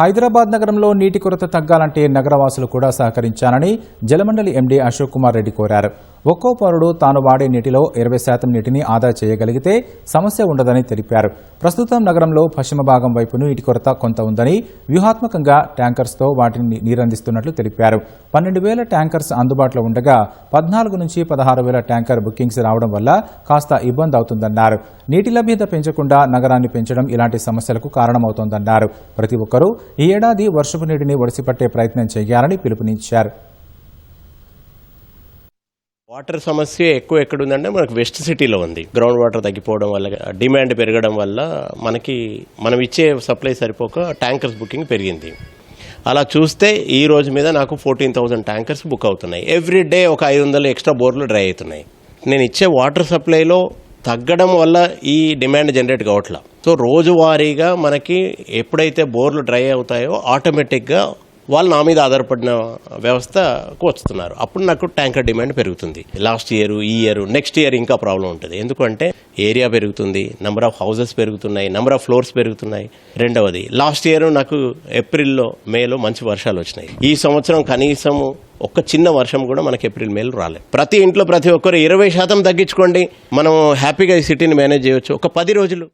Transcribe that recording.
హైదరాబాద్ నగరంలో నీటి కొరత తగ్గాలంటే నగరవాసులు కూడా సహకరించాలని జలమండలి ఎండీ అశోక్ కుమార్ రెడ్డి కోరారు. ఒక్కో పౌరుడు తాను వాడే నీటిలో 20% నీటిని ఆదా చేయగలిగితే సమస్య ఉండదని తెలిపారు. ప్రస్తుతం నగరంలో పశ్చిమ భాగం వైపు నీటి కొరత కొంత ఉందని, వ్యూహాత్మకంగా ట్యాంకర్స్తో వాటిని నీరందిస్తున్నట్లు తెలిపారు. 12,000 ట్యాంకర్స్ అందుబాటులో ఉండగా 14 నుంచి 16,000 ట్యాంకర్ బుకింగ్స్ రావడం వల్ల కాస్త ఇబ్బంది అవుతుందన్నారు. నీటి లభ్యత పెంచకుండా నగరాన్ని పెంచడం ఇలాంటి సమస్యలకు కారణమవుతోందన్నారు. ప్రతి ఒక్కరూ ఈ ఏడాది వర్షపు నీటిని ఒడిసిపట్టే ప్రయత్నం చేయాలని పిలుపునిచ్చారు. వాటర్ సమస్య ఎక్కువ ఎక్కడుందంటే మనకు వెస్ట్ సిటీలో ఉంది. గ్రౌండ్ వాటర్ తగ్గిపోవడం వల్ల, డిమాండ్ పెరగడం వల్ల మనం ఇచ్చే సప్లై సరిపోక ట్యాంకర్స్ బుకింగ్ పెరిగింది. అలా చూస్తే ఈ రోజు మీద నాకు 14,000 ట్యాంకర్స్ బుక్ అవుతున్నాయి. ఎవ్రీ డే ఒక 500 ఎక్స్ట్రా బోర్లు డ్రై అవుతున్నాయి. నేను ఇచ్చే వాటర్ సప్లైలో తగ్గడం వల్ల ఈ డిమాండ్ జనరేట్ కావట్లా. సో రోజువారీగా మనకి ఎప్పుడైతే బోర్లు డ్రై అవుతాయో ఆటోమేటిక్గా వాళ్ళు నా మీద ఆధారపడిన వ్యవస్థకు వస్తున్నారు. అప్పుడు నాకు ట్యాంకర్ డిమాండ్ పెరుగుతుంది. లాస్ట్ ఇయర్, ఈ ఇయర్, నెక్స్ట్ ఇయర్ ఇంకా ప్రాబ్లం ఉంటుంది. ఎందుకంటే ఏరియా పెరుగుతుంది, నెంబర్ ఆఫ్ హౌసెస్ పెరుగుతున్నాయి, నెంబర్ ఆఫ్ ఫ్లోర్స్ పెరుగుతున్నాయి. రెండవది, లాస్ట్ ఇయర్ నాకు ఏప్రిల్లో, మేలో మంచి వర్షాలు వచ్చినాయి. ఈ సంవత్సరం కనీసం ఒక్క చిన్న వర్షం కూడా మనకి ఏప్రిల్, మేలో రాలేదు. ప్రతి ఇంట్లో ప్రతి ఒక్కరు 20% తగ్గించుకోండి, మనం హ్యాపీగా ఈ సిటీని మేనేజ్ చేయవచ్చు ఒక 10 రోజులు.